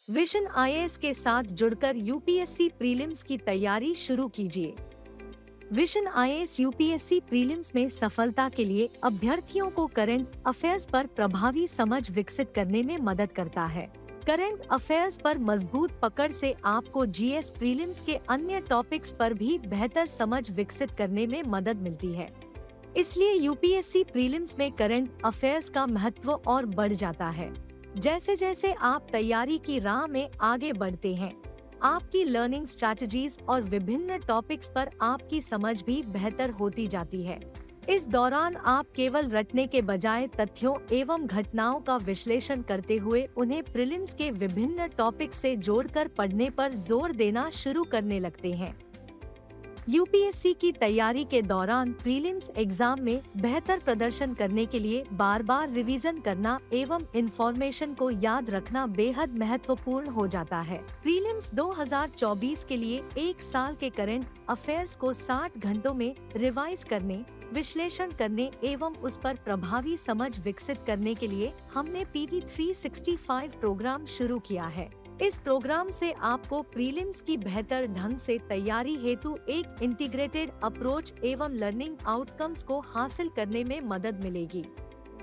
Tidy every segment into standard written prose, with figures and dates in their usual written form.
Vision IAS के साथ जुड़कर यूपीएससी प्रीलिम्स की तैयारी शुरू कीजिए। विजन आईएएस यूपीएससी प्रीलिम्स में सफलता के लिए अभ्यर्थियों को करंट अफेयर्स पर प्रभावी समझ विकसित करने में मदद करता है। करंट अफेयर्स पर मजबूत पकड़ से आपको जीएस प्रीलिम्स के अन्य टॉपिक्स पर भी बेहतर समझ विकसित करने में मदद मिलती है। इसलिए यूपीएससी प्रीलिम्स में करंट अफेयर्स का महत्व और बढ़ जाता है। जैसे जैसे आप तैयारी की राह में आगे बढ़ते हैं, आपकी लर्निंग स्ट्रैटेजीज और विभिन्न टॉपिक्स पर आपकी समझ भी बेहतर होती जाती है। इस दौरान आप केवल रटने के बजाय तथ्यों एवं घटनाओं का विश्लेषण करते हुए उन्हें प्रीलिम्स के विभिन्न टॉपिक्स से जोड़कर पढ़ने पर जोर देना शुरू करने लगते हैं। यूपीएससी की तैयारी के दौरान प्रीलिम्स एग्जाम में बेहतर प्रदर्शन करने के लिए बार बार रिवीजन करना एवं इंफॉर्मेशन को याद रखना बेहद महत्वपूर्ण हो जाता है। प्रीलिम्स 2024 के लिए एक साल के करंट अफेयर्स को 60 घंटों में रिवाइज करने, विश्लेषण करने एवं उस पर प्रभावी समझ विकसित करने के लिए हमने PT 365 प्रोग्राम शुरू किया है। इस प्रोग्राम से आपको प्रीलिम्स की बेहतर ढंग से तैयारी हेतु एक इंटीग्रेटेड अप्रोच एवं लर्निंग आउटकम्स को हासिल करने में मदद मिलेगी।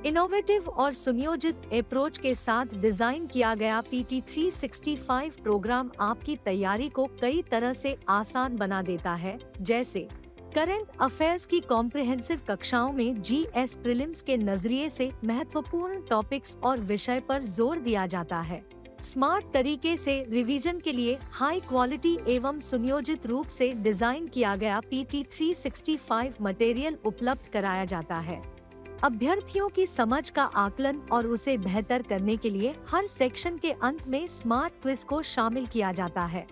इनोवेटिव और सुनियोजित अप्रोच के साथ डिजाइन किया गया PT 365 प्रोग्राम आपकी तैयारी को कई तरह से आसान बना देता है, जैसे करंट अफेयर्स की कॉम्प्रिहेंसिव कक्षाओं में जीएस प्रीलिम्स के नजरिए से महत्वपूर्ण टॉपिक्स और विषय पर जोर दिया जाता है। स्मार्ट तरीके से रिवीजन के लिए हाई क्वालिटी एवं सुनियोजित रूप से डिजाइन किया गया PT 365 मटेरियल उपलब्ध कराया जाता है। अभ्यर्थियों की समझ का आकलन और उसे बेहतर करने के लिए हर सेक्शन के अंत में स्मार्ट क्विज को शामिल किया जाता है।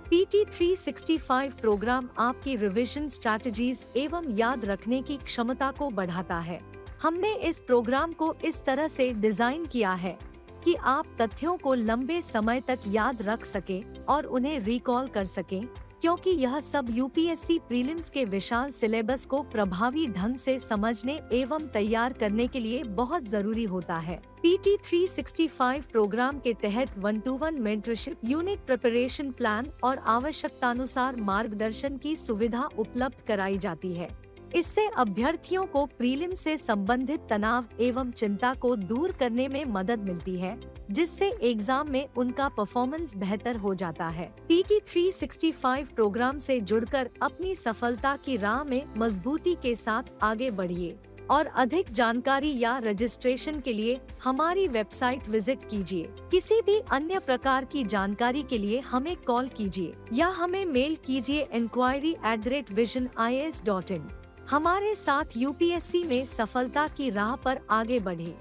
PT 365 प्रोग्राम आपकी रिवीजन स्ट्रैटेजीज एवं याद रखने की क्षमता को बढ़ाता है। हमने इस प्रोग्राम को इस तरह से डिजाइन किया है कि आप तथ्यों को लंबे समय तक याद रख सकें और उन्हें रिकॉल कर सकें, क्योंकि यह सब यूपीएससी प्रीलिम्स के विशाल सिलेबस को प्रभावी ढंग से समझने एवं तैयार करने के लिए बहुत जरूरी होता है। PT 365 प्रोग्राम के तहत 1-to-1 mentorship, unit preparation plan और आवश्यकतानुसार मार्गदर्शन की सुविधा उपलब्ध कराई जाती है। इससे अभ्यर्थियों को प्रीलिम से संबंधित तनाव एवं चिंता को दूर करने में मदद मिलती है, जिससे एग्जाम में उनका परफॉर्मेंस बेहतर हो जाता है। PT 365 प्रोग्राम से जुड़कर अपनी सफलता की राह में मजबूती के साथ आगे बढ़िए और अधिक जानकारी या रजिस्ट्रेशन के लिए हमारी वेबसाइट विजिट कीजिए। किसी भी अन्य प्रकार की जानकारी के लिए हमें कॉल कीजिए या हमें मेल कीजिए enquiry@visionis.in। हमारे साथ यूपीएससी में सफलता की राह पर आगे बढ़े।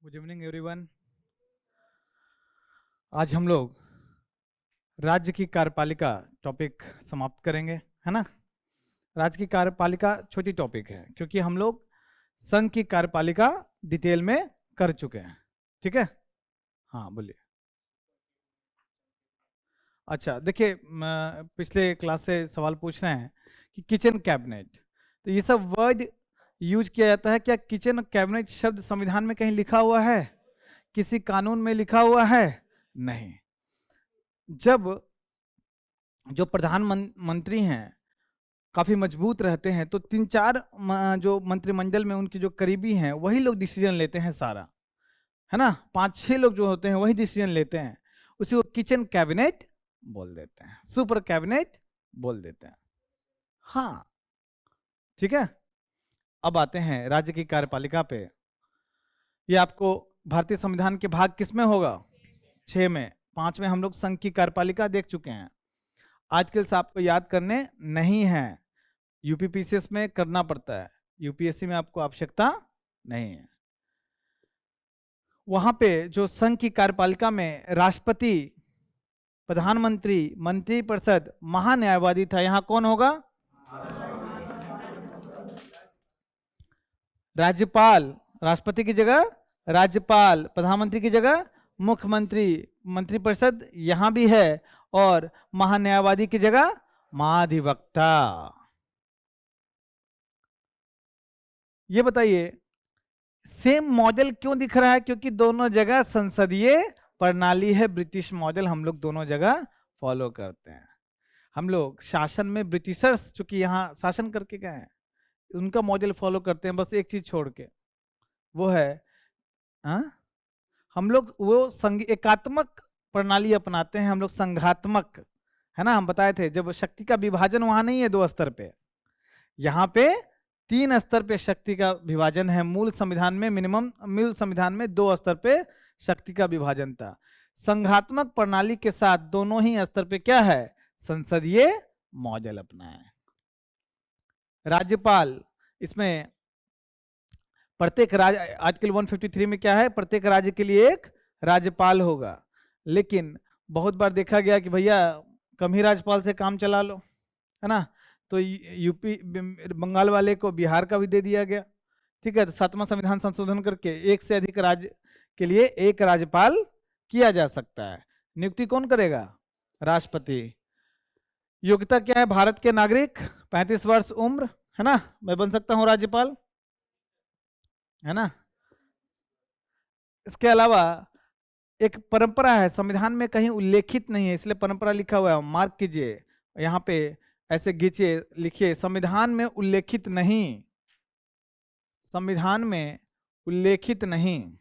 Good evening everyone. आज हम लोग राज्य की कार्यपालिका टॉपिक समाप्त करेंगे, है ना। राज्य की कार्यपालिका छोटी टॉपिक है क्योंकि हम लोग संघ की कार्यपालिका डिटेल में कर चुके हैं, ठीक है। हाँ बोलिए। अच्छा देखिए, पिछले क्लास से सवाल पूछ रहे हैं कि किचन कैबिनेट, तो ये सब वर्ड यूज किया जाता है। क्या किचन कैबिनेट शब्द संविधान में कहीं लिखा हुआ है, किसी कानून में लिखा हुआ है? नहीं। जब जो प्रधानमंत्री हैं काफी मजबूत रहते हैं, तो 3-4 जो मंत्रिमंडल में उनके जो करीबी हैं वही लोग डिसीजन लेते हैं सारा, है ना। 5-6 लोग जो होते हैं वही डिसीजन लेते हैं, उसी को किचन कैबिनेट बोल देते हैं, सुपर कैबिनेट बोल देते हैं। हाँ, ठीक है। अब आते हैं राज्य की कार्यपालिका पे। ये आपको भारतीय संविधान के भाग किसमें होगा? 6 में। 5 में हम लोग संघ की कार्यपालिका देख चुके हैं। आजकल से आपको याद करने नहीं है, यूपीपीसीएस में करना पड़ता है, यूपीएससी में आपको आवश्यकता नहीं है। वहां पे जो संघ की कार्यपालिका में राष्ट्रपति, प्रधानमंत्री, मंत्रिपरिषद, महान्यायवादी था, यहां कौन होगा? राज्यपाल, राष्ट्रपति की जगह राज्यपाल, प्रधानमंत्री की जगह मुख्यमंत्री, मंत्रिपरिषद यहां भी है, और महान्यायवादी की जगह महाधिवक्ता। ये बताइए सेम मॉडल क्यों दिख रहा है? क्योंकि दोनों जगह संसदीय प्रणाली है, ब्रिटिश मॉडल हम लोग दोनों जगह फॉलो करते हैं। हम लोग शासन में ब्रिटिशर्स चूंकि यहाँ शासन करके गए हैं, उनका मॉडल फॉलो करते हैं, बस एक चीज छोड़ के, वो है हम लोग वो एकात्मक प्रणाली अपनाते हैं, हम लोग संघात्मक, है ना। हम बताए थे जब शक्ति का विभाजन वहां नहीं है 2 स्तर पे, यहाँ पे 3 स्तर पे शक्ति का विभाजन है। मूल संविधान में 2 स्तर पे शक्ति का विभाजन था। संघात्मक प्रणाली के साथ दोनों ही स्तर पे क्या है? संसदीय मॉडल अपनाया है। राज्यपाल, इसमें प्रत्येक राज्य, आर्टिकल 153 में क्या है? प्रत्येक राज्य के लिए एक राज्यपाल होगा। लेकिन बहुत बार देखा गया कि भैया कम ही राज्यपाल से काम चला लो, है ना, तो यूपी बंगाल वाले को बिहार का भी दे दिया गया। ठीक है, तो 7वां संविधान संशोधन करके 1 से अधिक राज्य के लिए एक राज्यपाल किया जा सकता है। नियुक्ति कौन करेगा? राष्ट्रपति। योग्यता क्या है? भारत के नागरिक, 35 वर्ष उम्र, है ना, मैं बन सकता हूं राज्यपाल, है ना। इसके अलावा एक परंपरा है, संविधान में कहीं उल्लेखित नहीं है, इसलिए परंपरा लिखा हुआ है, मार्क कीजिए यहाँ पे, ऐसे खींचिए, लिखिए संविधान में उल्लेखित नहीं, संविधान में उल्लेखित नहीं।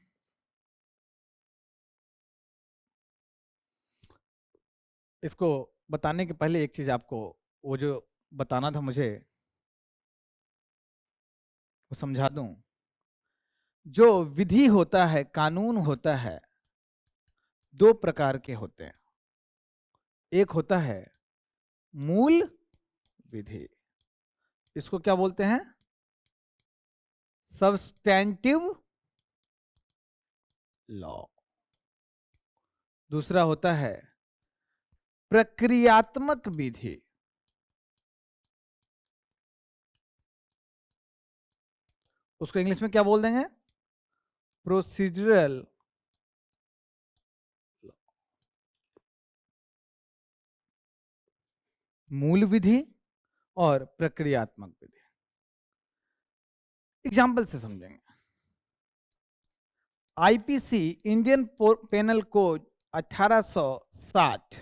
इसको बताने के पहले एक चीज आपको वो जो बताना था मुझे वो समझा दूं। जो विधि होता है, कानून होता है, 2 प्रकार के होते हैं। एक होता है मूल विधि, इसको क्या बोलते हैं? Substantive law. दूसरा होता है प्रक्रियात्मक विधि। उसको इंग्लिश में क्या बोल देंगे? प्रोसीजरल। मूल विधि और प्रक्रियात्मक विधि। एग्जाम्पल से समझेंगे। आईपीसी, इंडियन पेनल कोड 1860,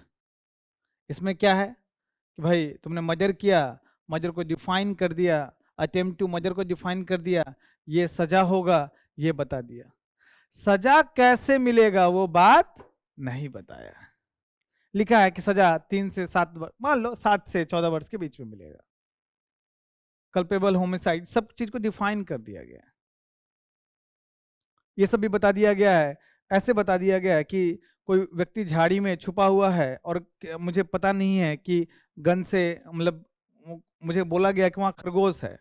इसमें क्या है कि भाई तुमने मर्डर किया, मर्डर को डिफाइन कर दिया, अटेम्प्ट टू मर्डर को डिफाइन कर दिया, ये सजा होगा, ये बता दिया। सजा कैसे मिलेगा वो बात नहीं बताया। लिखा है कि सजा 3 से 7 वर्ष, मान लो 7 से 14 वर्ष के बीच में मिलेगा। कल्पेबल होमिसाइड, सब चीज को डिफाइन कर दिया गया है। ये सब भी बता दिया गया है। ऐसे बता दिया गया है कि कोई व्यक्ति झाड़ी में छुपा हुआ है और मुझे पता नहीं है कि गन से, मतलब मुझे बोला गया कि वहाँ खरगोश है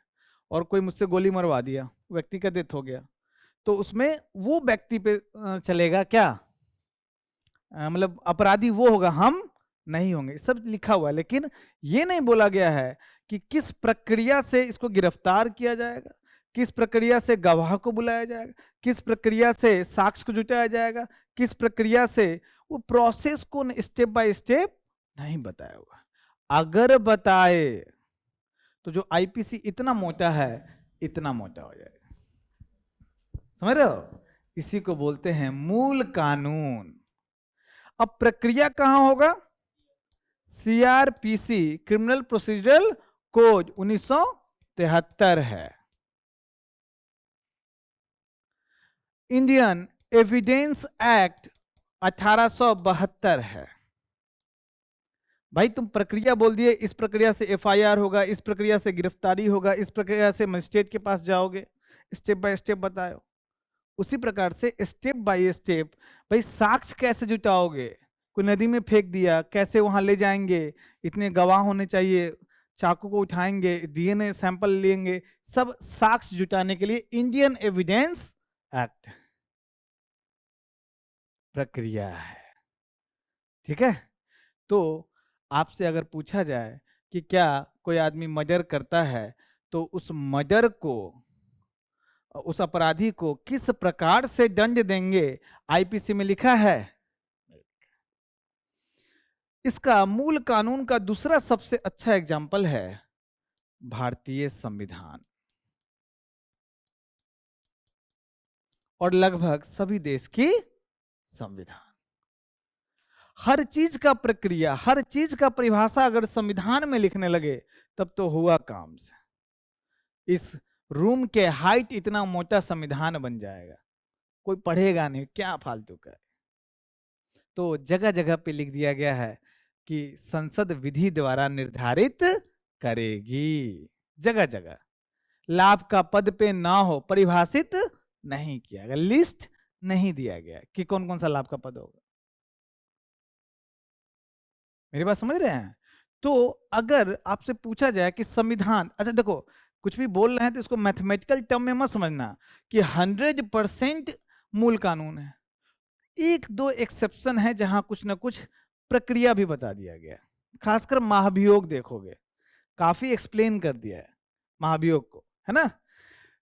और कोई मुझसे गोली मरवा दिया, व्यक्ति का डेथ हो गया, तो उसमें वो व्यक्ति पे चलेगा क्या? मतलब अपराधी वो होगा, हम नहीं होंगे। सब लिखा हुआ है, लेकिन ये नहीं बोला गया है कि किस प्रक्रिया से इसको गिरफ्तार किया जाएगा, किस प्रक्रिया से गवाह को बुलाया जाएगा, किस प्रक्रिया से साक्ष्य को जुटाया जाएगा, किस प्रक्रिया से, वो प्रोसेस को स्टेप बाय स्टेप नहीं बताया हुआ। अगर बताए तो जो आईपीसी इतना मोटा है इतना मोटा हो जाएगा। समझ रहे हो? इसी को बोलते हैं मूल कानून। अब प्रक्रिया कहां होगा? सीआरपीसी क्रिमिनल प्रोसीजरल कोड 1973 है। इंडियन एविडेंस एक्ट 1872 है। भाई तुम प्रक्रिया बोल दिए, इस प्रक्रिया से एफआईआर होगा, इस प्रक्रिया से गिरफ्तारी होगा, इस प्रक्रिया से मजिस्ट्रेट के पास जाओगे, स्टेप बाय स्टेप बताओ। उसी प्रकार से स्टेप बाय स्टेप भाई साक्ष्य कैसे जुटाओगे? कोई नदी में फेंक दिया, कैसे वहां ले जाएंगे? इतने गवाह होने चाहिए, चाकू को उठाएंगे, डीएनए सैंपल लेंगे, सब साक्ष्य जुटाने के लिए इंडियन एविडेंस एक्ट प्रक्रिया है। ठीक है? तो आपसे अगर पूछा जाए कि क्या कोई आदमी मर्डर करता है तो उस मर्डर को, उस अपराधी को किस प्रकार से दंड देंगे, आईपीसी में लिखा है। इसका मूल कानून का दूसरा सबसे अच्छा एग्जाम्पल है भारतीय संविधान और लगभग सभी देश की संविधान। हर चीज का प्रक्रिया, हर चीज का परिभाषा अगर संविधान में लिखने लगे तब तो हुआ काम से। इस रूम के हाइट इतना मोटा संविधान बन जाएगा, कोई पढ़ेगा नहीं, क्या फालतू का। तो जगह जगह पे लिख दिया गया है कि संसद विधि द्वारा निर्धारित करेगी। जगह जगह लाभ का पद पे ना हो, परिभाषित नहीं किया गया, लिस्ट नहीं दिया गया कि कौन कौन सा लाभ का पद होगा। मेरी बात समझ रहे हैं? तो अगर आपसे पूछा जाए कि संविधान, अच्छा देखो कुछ भी बोल रहे हैं तो इसको मैथमेटिकल टर्म में मत समझना कि 100% मूल कानून है। एक दो एक्सेप्शन है जहां कुछ ना कुछ प्रक्रिया भी बता दिया गया। खासकर महाभियोग देखोगे, काफी एक्सप्लेन कर दिया है महाभियोग को, है ना।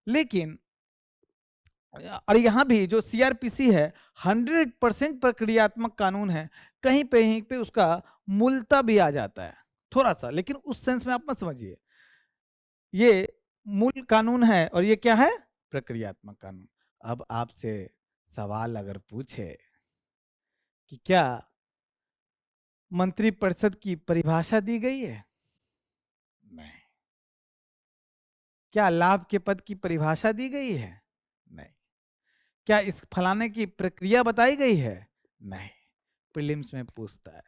लेकिन और यहां भी जो सीआरपीसी है 100% प्रक्रियात्मक कानून है, कहीं पे उसका मूलता भी आ जाता है थोड़ा सा, लेकिन उस सेंस में आप मत समझिए। ये मूल कानून है और ये क्या है? प्रक्रियात्मक कानून। अब आपसे सवाल अगर पूछे कि क्या मंत्रिपरिषद की परिभाषा दी गई है? नहीं। क्या लाभ के पद की परिभाषा दी गई है? नहीं। क्या इस फलाने की प्रक्रिया बताई गई है? नहीं। प्रीलिम्स में पूछता है।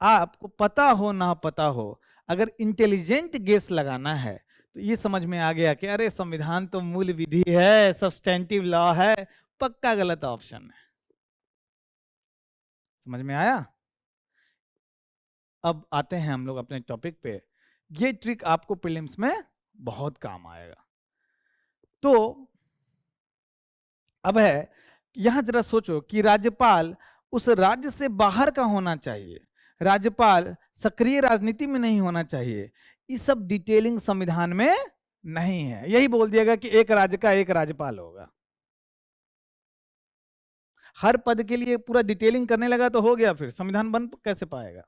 आपको पता हो ना पता हो, अगर इंटेलिजेंट गेस लगाना है तो ये समझ में आ गया कि अरे संविधान तो मूल विधि है, सब्सटेंटिव लॉ है, पक्का गलत ऑप्शन है। समझ में आया? अब आते हैं हम लोग अपने टॉपिक पे। ये ट्रिक आपको प्रीलिम्स में बहुत काम आएगा। तो अब है, यहां जरा सोचो कि राज्यपाल उस राज्य से बाहर का होना चाहिए, राज्यपाल सक्रिय राजनीति में नहीं होना चाहिए। ये सब डिटेलिंग संविधान में नहीं है। यही बोल दिया गया कि एक राज्य का एक राज्यपाल होगा। हर पद के लिए पूरा डिटेलिंग करने लगा तो हो गया, फिर संविधान बन कैसे पाएगा?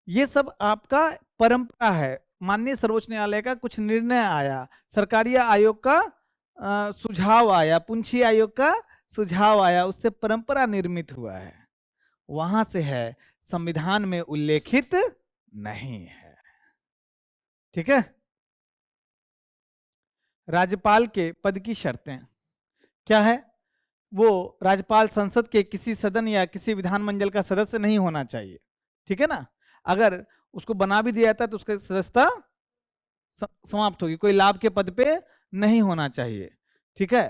ये सब आपका परंपरा है। माननीय सर्वोच्च न्यायालय का कुछ निर्णय आया, सरकारी आयोग का सुझाव आया, पुंछी आयोग का सुझाव आया, उससे परंपरा निर्मित हुआ है, वहां से है, संविधान में उल्लेखित नहीं है। ठीक है? राज्यपाल के पद की शर्तें क्या है? वो राज्यपाल संसद के किसी सदन या किसी विधानमंडल का सदस्य नहीं होना चाहिए। ठीक है ना? अगर उसको बना भी दिया जाता है तो उसकी सदस्यता समाप्त होगी। कोई लाभ के पद पे नहीं होना चाहिए। ठीक है?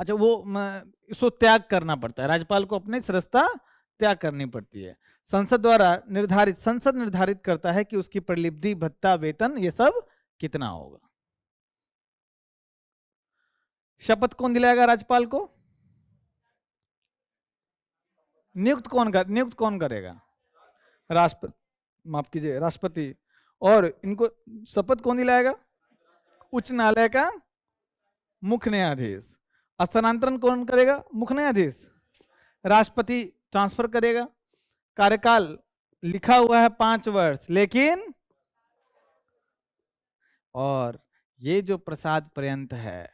अच्छा, वो इसको त्याग करना पड़ता है, राज्यपाल को अपनी सदस्यता त्याग करनी पड़ती है। संसद द्वारा निर्धारित, संसद निर्धारित करता है कि उसकी प्रतिनिधि भत्ता, वेतन, ये सब कितना होगा। शपथ कौन दिलाएगा राज्यपाल को? नियुक्त कौन करेगा? राष्ट्रपति, माफ कीजिए, राष्ट्रपति। और इनको शपथ कौन दिलाएगा? उच्च न्यायालय का मुख्य न्यायाधीश। स्थानांतरण कौन करेगा? मुख्य न्यायाधीश। राष्ट्रपति ट्रांसफर करेगा। कार्यकाल लिखा हुआ है 5 वर्ष, लेकिन और ये जो प्रसाद पर्यंत है,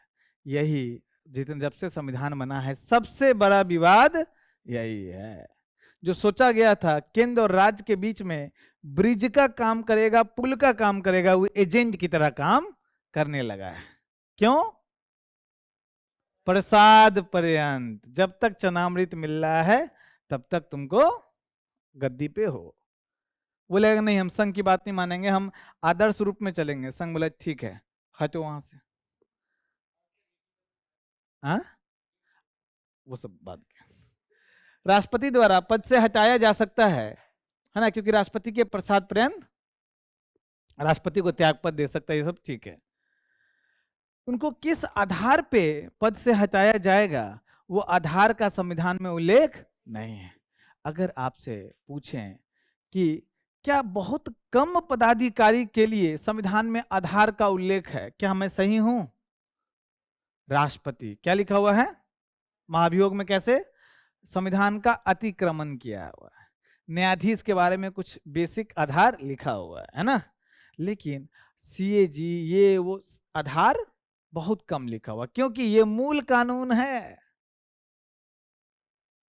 यही जितने जब से संविधान बना है सबसे बड़ा विवाद यही है। जो सोचा गया था केंद्र और राज्य के बीच में ब्रिज का काम करेगा, पुल का काम करेगा, वो एजेंट की तरह काम करने लगा है। क्यों? प्रसाद पर्यंत, जब तक चनामृत मिल रहा है तब तक तुमको गद्दी पे हो। बोलेगा नहीं हम संघ की बात नहीं मानेंगे, हम आदर्श रूप में चलेंगे। संघ बोला ठीक है, हटो वहां से। हाँ, वो सब बात क्या। राष्ट्रपति द्वारा पद से हटाया जा सकता है ना, क्योंकि राष्ट्रपति के प्रसाद पर्यंत राष्ट्रपति को त्याग पद दे सकता है, ये सब ठीक है। उनको किस आधार पे पद से हटाया जाएगा, वो आधार का संविधान में उल्लेख नहीं है। अगर आपसे पूछें कि क्या बहुत कम पदाधिकारी के लिए संविधान में आधार का उल्लेख है, क्या मैं सही हूं? राष्ट्रपति क्या लिखा हुआ है महाभियोग में? कैसे संविधान का अतिक्रमण किया हुआ है। न्यायाधीश के बारे में कुछ बेसिक आधार लिखा हुआ है ना, लेकिन सीएजी ये वो आधार बहुत कम लिखा हुआ, क्योंकि ये मूल कानून है।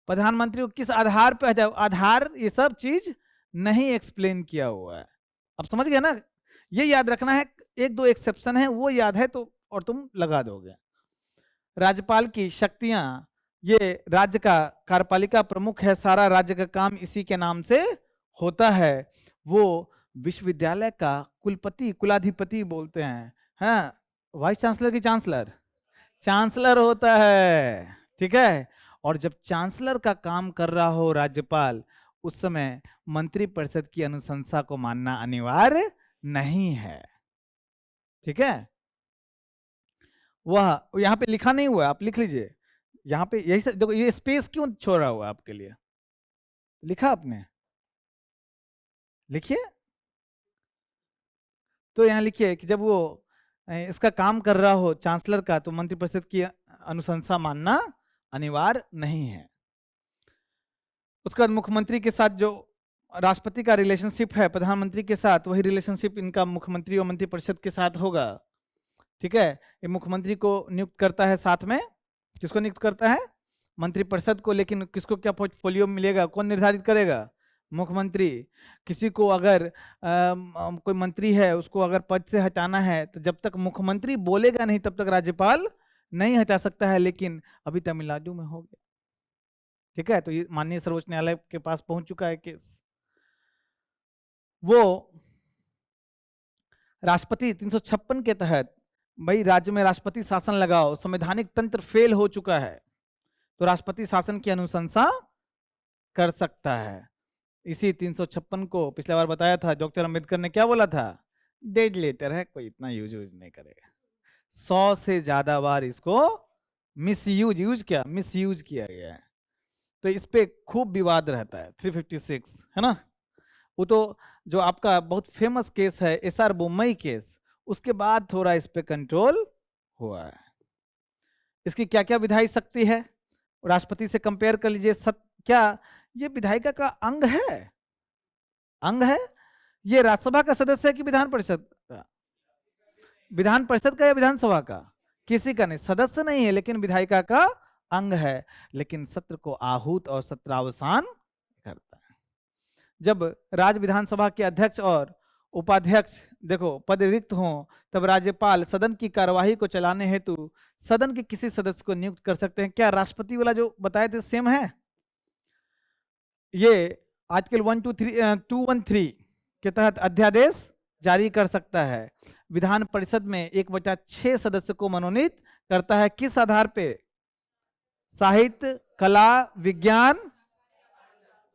प्रधानमंत्री को किस आधार पर हटाया, आधार ये सब चीज नहीं एक्सप्लेन किया हुआ है। अब समझ गया ना, ये याद रखना है। एक दो एक्सेप्शन है वो याद है तो और तुम लगा दोगे। राज्यपाल की शक्तियां, ये राज्य का कार्यपालिका प्रमुख है, सारा राज्य का काम इसी के नाम से होता है। वो विश्वविद्यालय का कुलपति, कुलाधिपति बोलते हैं, हाँ, वाइस चांसलर की चांसलर, चांसलर होता है, ठीक है। और जब चांसलर का काम कर रहा हो राज्यपाल, उस समय मंत्रिपरिषद की अनुशंसा को मानना अनिवार्य नहीं है, ठीक है। वह यहाँ पे लिखा नहीं हुआ, आप लिख लीजिए यहाँ पे। यही सब देखो, ये स्पेस क्यों छोड़ा हुआ आपके लिए, लिखा आपने, लिखिए। तो यहाँ लिखिए कि जब वो इसका काम कर रहा हो चांसलर का, तो मंत्रिपरिषद की अनुशंसा मानना अनिवार्य नहीं है। उसके बाद मुख्यमंत्री के साथ जो राष्ट्रपति का रिलेशनशिप है प्रधानमंत्री के साथ, वही रिलेशनशिप इनका मुख्यमंत्री और मंत्रिपरिषद के साथ होगा, ठीक है। ये मुख्यमंत्री को नियुक्त करता है, साथ में किसको नियुक्त करता है? मंत्रिपरिषद को। लेकिन किसको क्या पोर्टफोलियो मिलेगा, कौन निर्धारित करेगा? मुख्यमंत्री। किसी को अगर कोई मंत्री है उसको अगर पद से हटाना है, तो जब तक मुख्यमंत्री बोलेगा नहीं तब तक राज्यपाल नहीं हटा सकता है। लेकिन अभी तमिलनाडु में हो गया, ठीक है। तो ये माननीय सर्वोच्च न्यायालय के पास पहुंच चुका है केस। वो राष्ट्रपति 356 के तहत, भाई राज्य में राष्ट्रपति शासन लगाओ, संवैधानिक तंत्र फेल हो चुका है, तो राष्ट्रपति शासन की अनुशंसा कर सकता है। इसी 356 को पिछले बार बताया था, डॉक्टर अंबेडकर ने क्या बोला था? डेड लेटर है, कोई इतना यूज नहीं करेगा। 100 से ज्यादा बार इसको मिसयूज किया गया है। तो इस पे खूब विवाद रहता है। 356 है ना, वो तो जो आपका बहुत फेमस केस है एसआर बोम्मई केस, उसके बाद थोड़ा इस पे कंट्रोल हुआ है। इसकी क्या क्या विधायी शक्ति है, राष्ट्रपति से कंपेयर कर लीजिए। क्या ये विधायिका का अंग है? अंग है। ये राज्यसभा का सदस्य है कि विधान परिषद का? विधान परिषद का या विधानसभा का? किसी का नहीं, सदस्य नहीं है, लेकिन विधायिका का अंग है। लेकिन सत्र को आहूत और सत्रावसान करता है। जब राज्य विधानसभा के अध्यक्ष और उपाध्यक्ष देखो पद रिक्त हो, तब राज्यपाल सदन की कार्यवाही को चलाने हेतु सदन के किसी सदस्य को नियुक्त कर सकते हैं। क्या राष्ट्रपति वाला जो बताए थे सेम है? ये आर्टिकल 213 के तहत अध्यादेश जारी कर सकता है। विधान परिषद में 1/6 सदस्य को मनोनीत करता है। किस आधार पे? साहित्य, कला, विज्ञान,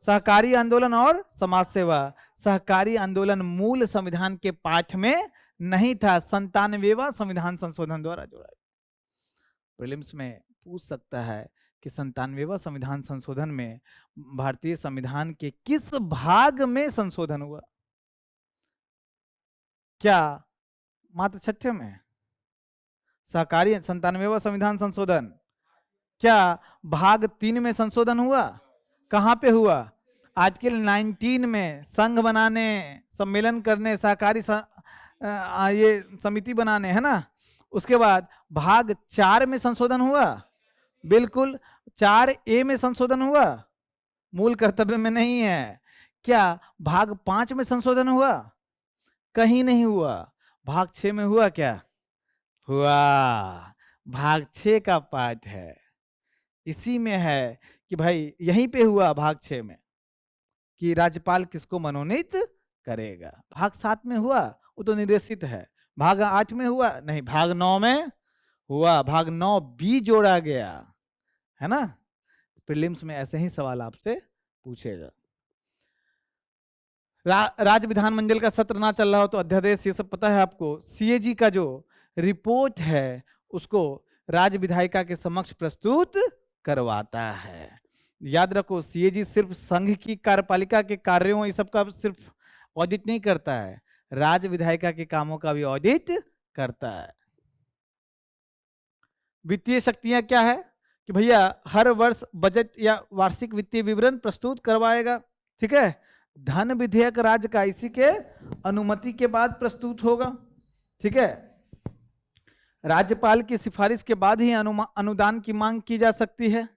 सहकारी आंदोलन और समाज सेवा। सहकारी आंदोलन मूल संविधान के पाठ में नहीं था, 97वां संविधान संशोधन द्वारा जोड़ा। प्रीलिम्स में पूछ सकता है कि 97वां संविधान संशोधन में भारतीय संविधान के किस भाग में संशोधन हुआ? क्या मात्र 6 में? सहकारी 97वां संविधान संशोधन, क्या भाग 3 में संशोधन हुआ? कहां पे हुआ? आर्टिकल 19 में संघ बनाने, सम्मेलन करने, सहकारी ये समिति बनाने, है ना। उसके बाद भाग 4 में संशोधन हुआ, बिल्कुल 4A में संशोधन हुआ, मूल कर्तव्य में नहीं है। क्या भाग 5 में संशोधन हुआ? कहीं नहीं हुआ। भाग 6 में हुआ क्या? हुआ। भाग 6 का पाठ है, इसी में है कि भाई यहीं पे हुआ भाग 6 में कि राज्यपाल किसको मनोनीत करेगा। भाग 7 में हुआ, वो तो निर्देशित है। भाग 8 में हुआ नहीं, भाग 9 में हुआ, भाग 9 भी जोड़ा गया, है ना। प्रीलिम्स में ऐसे ही सवाल आपसे पूछेगा। राज्य विधानमंडल का सत्र ना चल रहा हो तो अध्यादेश, ये सब पता है आपको। सीएजी का जो रिपोर्ट है उसको राज्य विधायिका के समक्ष प्रस्तुत करवाता है। याद रखो, सीएजी सिर्फ संघ की कार्यपालिका के कार्यों ये सब का सिर्फ ऑडिट नहीं करता है, राज्य विधायिका के कामों का भी ऑडिट करता है। वित्तीय शक्तियां क्या है कि भैया हर वर्ष बजट या वार्षिक वित्तीय विवरण प्रस्तुत करवाएगा, ठीक है। धन विधेयक राज्य का इसी के अनुमति के बाद प्रस्तुत होगा, ठीक है। राज्यपाल की सिफारिश के बाद ही अनुदान की मांग की जा सकती है।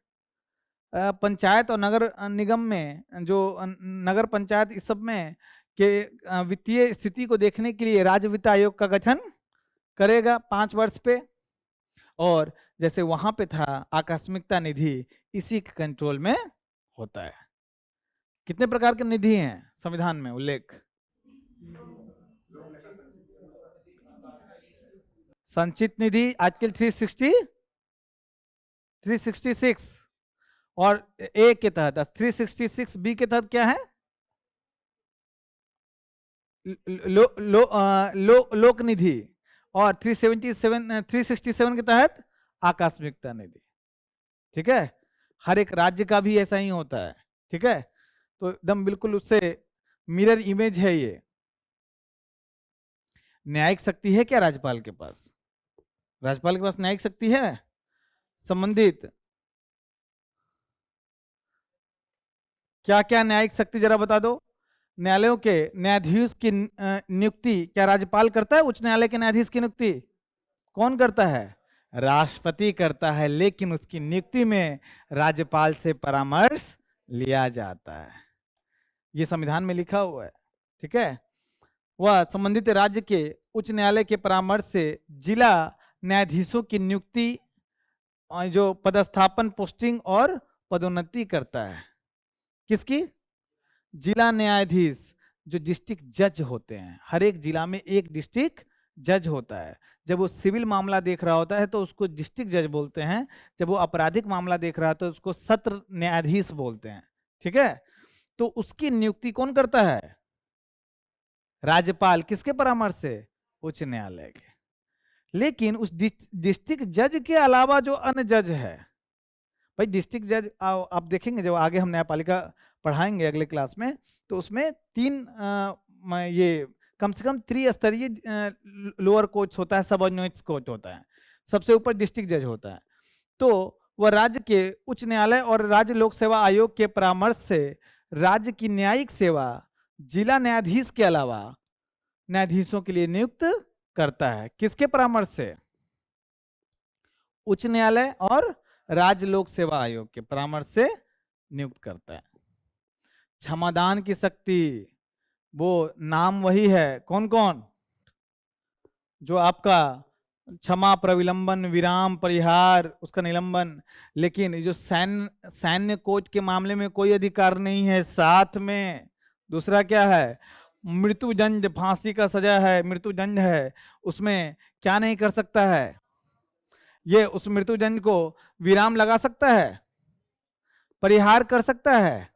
पंचायत और नगर निगम में जो नगर पंचायत इस सब में के वित्तीय स्थिति को देखने के लिए राज्य वित्त आयोग का गठन करेगा 5 वर्ष पे। और जैसे वहां पे था आकस्मिकता निधि, इसी के कंट्रोल में होता है। कितने प्रकार के निधि हैं संविधान में उल्लेख? संचित निधि आर्टिकल 366 और ए के तहत 366 बी के तहत क्या है? लोक निधि। और 367 के तहत आकस्मिकता निधि, ठीक है। हर एक राज्य का भी ऐसा ही होता है, ठीक है। तो एकदम बिल्कुल उससे मिरर इमेज है ये। न्यायिक शक्ति है क्या राज्यपाल के पास? राज्यपाल के पास न्यायिक शक्ति है। संबंधित क्या क्या न्यायिक शक्ति जरा बता दो। न्यायालयों के न्यायाधीश की नियुक्ति क्या राज्यपाल करता है? उच्च न्यायालय के न्यायाधीश की नियुक्ति कौन करता है? राष्ट्रपति करता है, लेकिन उसकी नियुक्ति में राज्यपाल से परामर्श लिया जाता है। ये संविधान में लिखा हुआ है, ठीक है। वह संबंधित राज्य के उच्च न्यायालय के परामर्श से जिला न्यायाधीशों की नियुक्ति, जो पदस्थापन, पोस्टिंग और पदोन्नति करता है। किसकी? जिला न्यायाधीश, जो डिस्ट्रिक्ट जज होते हैं। हर एक जिला में एक डिस्ट्रिक्ट जज होता है। जब वो सिविल मामला देख रहा होता है तो उसको डिस्ट्रिक्ट जज बोलते हैं, जब वो आपराधिक मामला देख रहा है तो उसको सत्र न्यायाधीश बोलते हैं, ठीक है। तो उसकी नियुक्ति कौन करता है? राज्यपाल। किसके परामर्श से? उच्च न्यायालय के। लेकिन उस डिस्ट्रिक्ट जज के अलावा जो अन्य जज है, भाई डिस्ट्रिक्ट जज आप देखेंगे जब आगे हम न्यायपालिका पढ़ाएंगे अगले क्लास में, तो उसमें 3 ये कम से कम त्रिस्तरीय लोअर कोर्ट्स होता है, सबऑर्डिनेट कोर्ट होता है, सबसे ऊपर डिस्ट्रिक्ट जज होता है। तो वह राज्य के उच्च न्यायालय और राज्य लोक सेवा आयोग के परामर्श से राज्य की न्यायिक सेवा जिला न्यायाधीश के अलावा न्यायाधीशों के लिए नियुक्त करता है। किसके परामर्श से? उच्च न्यायालय और राज्य लोक सेवा आयोग के परामर्श से नियुक्त करता है। क्षमादान की शक्ति, वो नाम वही है, कौन कौन? जो आपका क्षमा, प्रविलंबन, विराम, परिहार, उसका निलंबन। लेकिन जो सैन्य कोर्ट के मामले में कोई अधिकार नहीं है साथ में। दूसरा क्या है? मृत्युदंड, फांसी का सजा है, मृत्युदंड है, उसमें क्या नहीं कर सकता है? ये उस मृत्युदंड को विराम लगा सकता है, परिहार कर सकता है।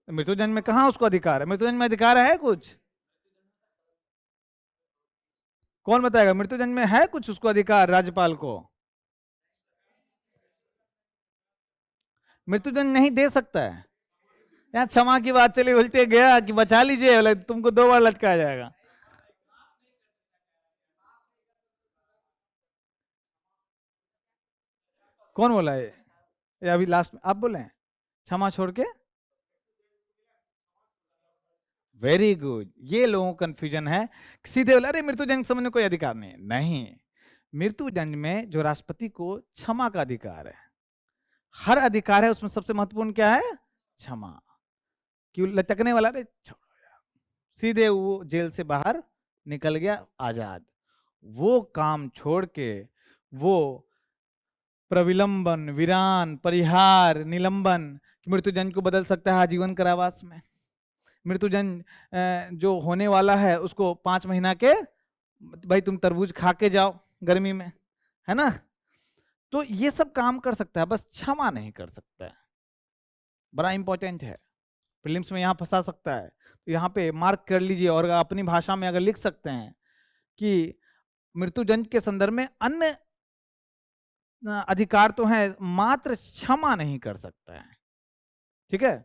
मृत्युदंड में कहां उसको अधिकार है? मृत्युदंड में अधिकार है कुछ? कौन बताएगा? मृत्युदंड में है कुछ उसको अधिकार राज्यपाल को? मृत्युदंड नहीं दे सकता है। यहाँ क्षमा की बात चली, बोलते गया कि बचा लीजिए, तुमको 2 बार लटकाया जाएगा। कौन बोला है? ये अभी लास्ट में आप बोले क्षमा छोड़ के? Very good. ये लोगों को कंफ्यूजन है, सीधे बोला अरे मृत्युजन्य संबंध में कोई अधिकार नहीं। नहीं, मृत्युजन्य में जो राष्ट्रपति को क्षमा का अधिकार है, हर अधिकार है, उसमें सबसे महत्वपूर्ण क्या है? क्षमा। क्यों लटकने वाला, अरे छोड़ो यार, सीधे वो जेल से बाहर निकल गया आजाद। वो काम छोड़ के वो प्रविलंबन, विरान, परिहार, निलंबन, मृत्युजन्य को बदल सकता है आजीवन कारावास में। मृत्युजन्य जो होने वाला है उसको 5 महीना के, भाई तुम तरबूज खा के जाओ गर्मी में, है ना। तो ये सब काम कर सकता है, बस क्षमा नहीं कर सकता है। बड़ा इंपॉर्टेंट है, प्रीलिम्स में यहाँ फंसा सकता है। तो यहाँ पे मार्क कर लीजिए, और अपनी भाषा में अगर लिख सकते हैं कि मृत्युजन्य के संदर्भ में अन्य अधिकार तो है, मात्र क्षमा नहीं कर सकता है। ठीक है,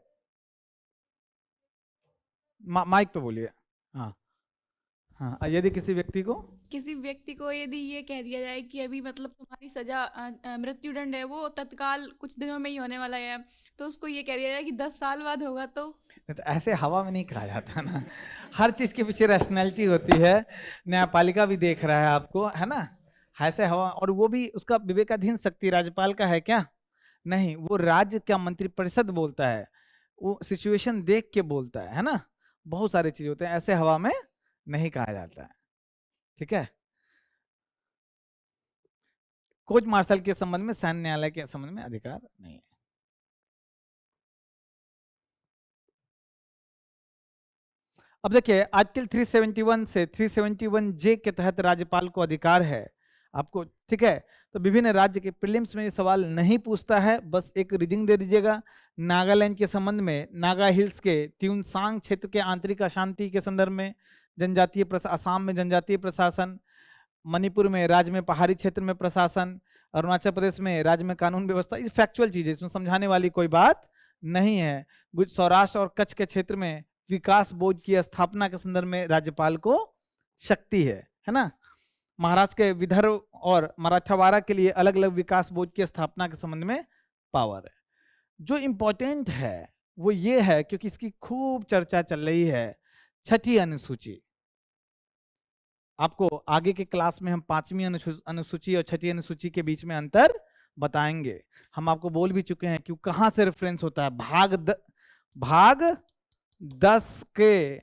माइक पे बोलिए। हाँ हाँ, यदि किसी व्यक्ति को यदि ये कह दिया जाए कि अभी मतलब तुम्हारी सजा मृत्युदंड है वो तत्काल कुछ दिनों में ही होने वाला है, तो उसको ये कह दिया जाए कि 10 साल बाद होगा, तो ऐसे हवा में नहीं कहा जाता ना। हर चीज के पीछे रैशनैलिटी होती है। न्यायपालिका भी देख रहा है आपको, है ना। ऐसे हवा, और वो भी उसका विवेकाधीन शक्ति राज्यपाल का है क्या? नहीं, वो राज्य का मंत्रिपरिषद बोलता है, वो सिचुएशन देख के बोलता है ना। बहुत सारे चीज होते हैं, ऐसे हवा में नहीं कहा जाता है। ठीक है, कोर्ट मार्शल के संबंध में, सैन्य न्यायालय के संबंध में अधिकार नहीं है। अब देखिए, आर्टिकल 371 से 371 जे के तहत राज्यपाल को अधिकार है आपको। ठीक है, तो विभिन्न राज्य के प्रीलिम्स में ये सवाल नहीं पूछता है, बस एक रीडिंग दे दीजिएगा। नागालैंड के संबंध में, नागा हिल्स के ट्यूनसांग क्षेत्र के आंतरिक अशांति के संदर्भ में जनजातीय असम में जनजातीय प्रशासन, मणिपुर में राज्य में पहाड़ी क्षेत्र में प्रशासन, अरुणाचल प्रदेश में राज्य में कानून व्यवस्था। ये फैक्चुअल चीज है, इसमें समझाने वाली कोई बात नहीं है। सौराष्ट्र और कच्छ के क्षेत्र में विकास बोर्ड की स्थापना के संदर्भ में राज्यपाल को शक्ति है ना। महाराष्ट्र के विदर्भ और मराठवाड़ा के लिए अलग अलग विकास बोर्ड की स्थापना के संबंध में पावर है। जो इंपॉर्टेंट है वो ये है, क्योंकि इसकी खूब चर्चा चल रही है, छठी अनुसूची। आपको आगे के क्लास में हम 5वीं अनुसूची और छठी अनुसूची के बीच में अंतर बताएंगे। हम आपको बोल भी चुके हैं कि कहां से रेफरेंस होता है। भाग 10 के